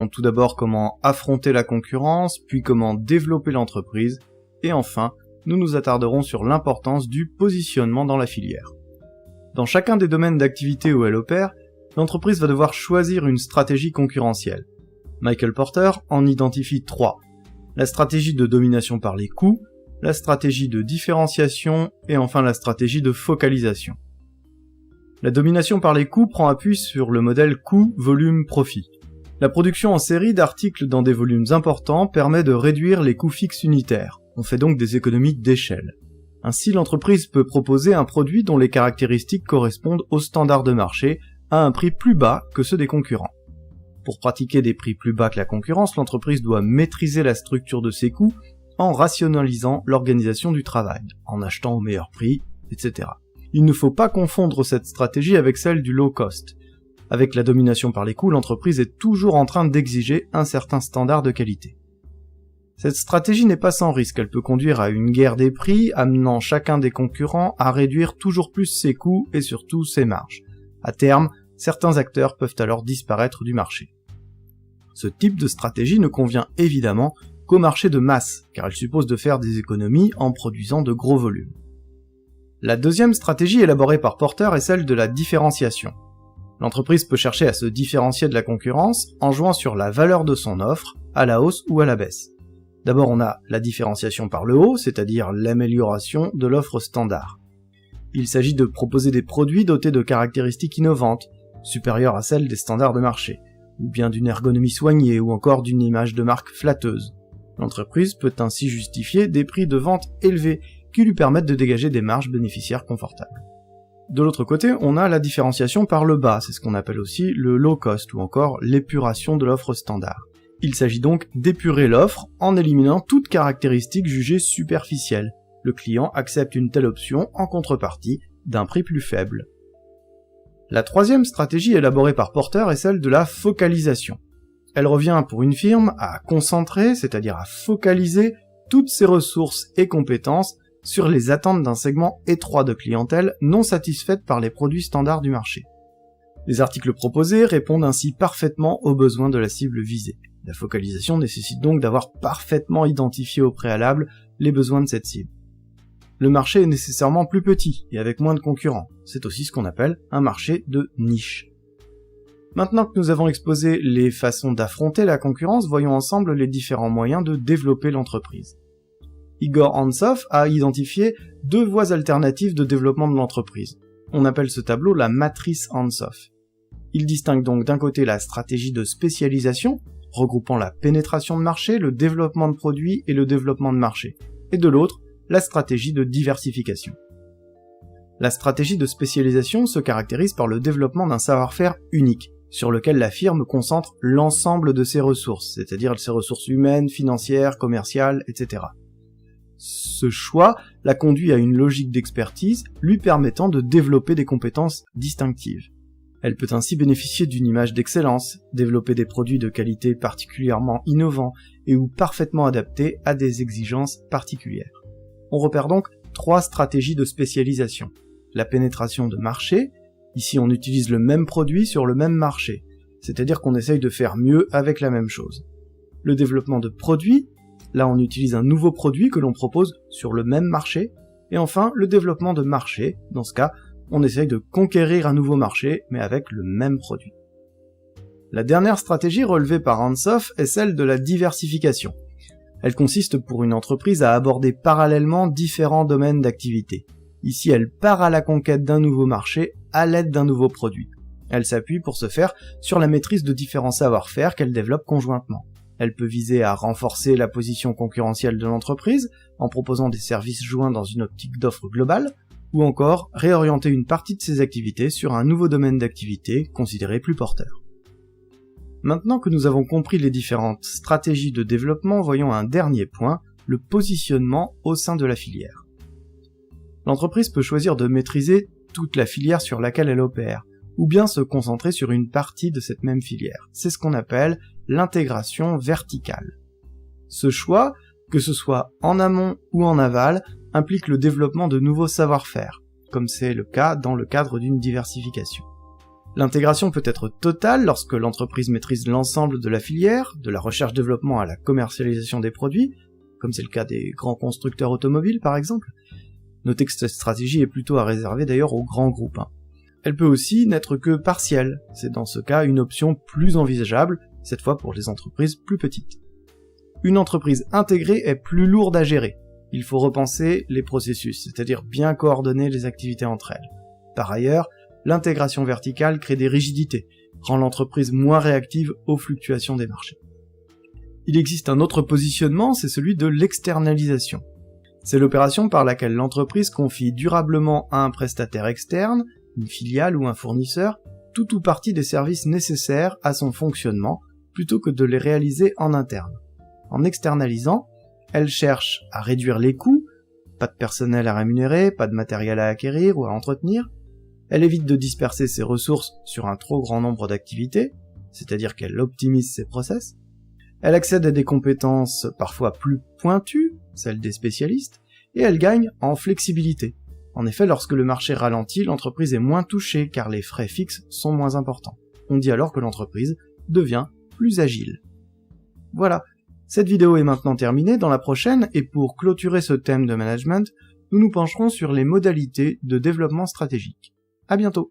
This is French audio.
Donc tout d'abord comment affronter la concurrence, puis comment développer l'entreprise, et enfin, nous nous attarderons sur l'importance du positionnement dans la filière. Dans chacun des domaines d'activité où elle opère, l'entreprise va devoir choisir une stratégie concurrentielle. Michael Porter en identifie 3. La stratégie de domination par les coûts, la stratégie de différenciation et enfin la stratégie de focalisation. La domination par les coûts prend appui sur le modèle coût, volume, profit. La production en série d'articles dans des volumes importants permet de réduire les coûts fixes unitaires. On fait donc des économies d'échelle. Ainsi, l'entreprise peut proposer un produit dont les caractéristiques correspondent aux standards de marché à un prix plus bas que ceux des concurrents. Pour pratiquer des prix plus bas que la concurrence, l'entreprise doit maîtriser la structure de ses coûts en rationalisant l'organisation du travail, en achetant au meilleur prix, etc. Il ne faut pas confondre cette stratégie avec celle du low cost. Avec la domination par les coûts, l'entreprise est toujours en train d'exiger un certain standard de qualité. Cette stratégie n'est pas sans risque, elle peut conduire à une guerre des prix, amenant chacun des concurrents à réduire toujours plus ses coûts et surtout ses marges. À terme, certains acteurs peuvent alors disparaître du marché. Ce type de stratégie ne convient évidemment qu'au marché de masse, car elle suppose de faire des économies en produisant de gros volumes. La deuxième stratégie élaborée par Porter est celle de la différenciation. L'entreprise peut chercher à se différencier de la concurrence en jouant sur la valeur de son offre, à la hausse ou à la baisse. D'abord on a la différenciation par le haut, c'est-à-dire l'amélioration de l'offre standard. Il s'agit de proposer des produits dotés de caractéristiques innovantes, supérieures à celles des standards de marché, ou bien d'une ergonomie soignée ou encore d'une image de marque flatteuse. L'entreprise peut ainsi justifier des prix de vente élevés qui lui permettent de dégager des marges bénéficiaires confortables. De l'autre côté, on a la différenciation par le bas, c'est ce qu'on appelle aussi le low cost ou encore l'épuration de l'offre standard. Il s'agit donc d'épurer l'offre en éliminant toute caractéristique jugée superficielle. Le client accepte une telle option en contrepartie d'un prix plus faible. La troisième stratégie élaborée par Porter est celle de la focalisation. Elle revient pour une firme à concentrer, c'est-à-dire à focaliser toutes ses ressources et compétences sur les attentes d'un segment étroit de clientèle non satisfaite par les produits standards du marché. Les articles proposés répondent ainsi parfaitement aux besoins de la cible visée. La focalisation nécessite donc d'avoir parfaitement identifié au préalable les besoins de cette cible. Le marché est nécessairement plus petit et avec moins de concurrents. C'est aussi ce qu'on appelle un marché de niche. Maintenant que nous avons exposé les façons d'affronter la concurrence, voyons ensemble les différents moyens de développer l'entreprise. Igor Antsov a identifié 2 voies alternatives de développement de l'entreprise. On appelle ce tableau la matrice Antsov. Il distingue donc d'un côté la stratégie de spécialisation, regroupant la pénétration de marché, le développement de produits et le développement de marché, et de l'autre, la stratégie de diversification. La stratégie de spécialisation se caractérise par le développement d'un savoir-faire unique, sur lequel la firme concentre l'ensemble de ses ressources, c'est-à-dire ses ressources humaines, financières, commerciales, etc. Ce choix l'a conduit à une logique d'expertise lui permettant de développer des compétences distinctives. Elle peut ainsi bénéficier d'une image d'excellence, développer des produits de qualité particulièrement innovants et ou parfaitement adaptés à des exigences particulières. On repère donc 3 stratégies de spécialisation. La pénétration de marché, ici on utilise le même produit sur le même marché, c'est-à-dire qu'on essaye de faire mieux avec la même chose. Le développement de produits, là on utilise un nouveau produit que l'on propose sur le même marché, et enfin le développement de marché, dans ce cas, on essaye de conquérir un nouveau marché, mais avec le même produit. La dernière stratégie relevée par Antsov est celle de la diversification. Elle consiste pour une entreprise à aborder parallèlement différents domaines d'activité. Ici, elle part à la conquête d'un nouveau marché à l'aide d'un nouveau produit. Elle s'appuie pour ce faire sur la maîtrise de différents savoir-faire qu'elle développe conjointement. Elle peut viser à renforcer la position concurrentielle de l'entreprise en proposant des services joints dans une optique d'offre globale, ou encore réorienter une partie de ses activités sur un nouveau domaine d'activité considéré plus porteur. Maintenant que nous avons compris les différentes stratégies de développement, voyons un dernier point, le positionnement au sein de la filière. L'entreprise peut choisir de maîtriser toute la filière sur laquelle elle opère, ou bien se concentrer sur une partie de cette même filière. C'est ce qu'on appelle l'intégration verticale. Ce choix, que ce soit en amont ou en aval, implique le développement de nouveaux savoir-faire, comme c'est le cas dans le cadre d'une diversification. L'intégration peut être totale lorsque l'entreprise maîtrise l'ensemble de la filière, de la recherche-développement à la commercialisation des produits, comme c'est le cas des grands constructeurs automobiles par exemple. Notez que cette stratégie est plutôt à réserver d'ailleurs aux grands groupes. Elle peut aussi n'être que partielle, c'est dans ce cas une option plus envisageable, cette fois pour les entreprises plus petites. Une entreprise intégrée est plus lourde à gérer. Il faut repenser les processus, c'est-à-dire bien coordonner les activités entre elles. Par ailleurs, l'intégration verticale crée des rigidités, rend l'entreprise moins réactive aux fluctuations des marchés. Il existe un autre positionnement, c'est celui de l'externalisation. C'est l'opération par laquelle l'entreprise confie durablement à un prestataire externe, une filiale ou un fournisseur, tout ou partie des services nécessaires à son fonctionnement, plutôt que de les réaliser en interne. En externalisant, elle cherche à réduire les coûts, pas de personnel à rémunérer, pas de matériel à acquérir ou à entretenir. Elle évite de disperser ses ressources sur un trop grand nombre d'activités, c'est-à-dire qu'elle optimise ses process. Elle accède à des compétences parfois plus pointues, celles des spécialistes, et elle gagne en flexibilité. En effet, lorsque le marché ralentit, l'entreprise est moins touchée car les frais fixes sont moins importants. On dit alors que l'entreprise devient plus agile. Voilà, cette vidéo est maintenant terminée. Dans la prochaine, et pour clôturer ce thème de management, nous nous pencherons sur les modalités de développement stratégique. À bientôt!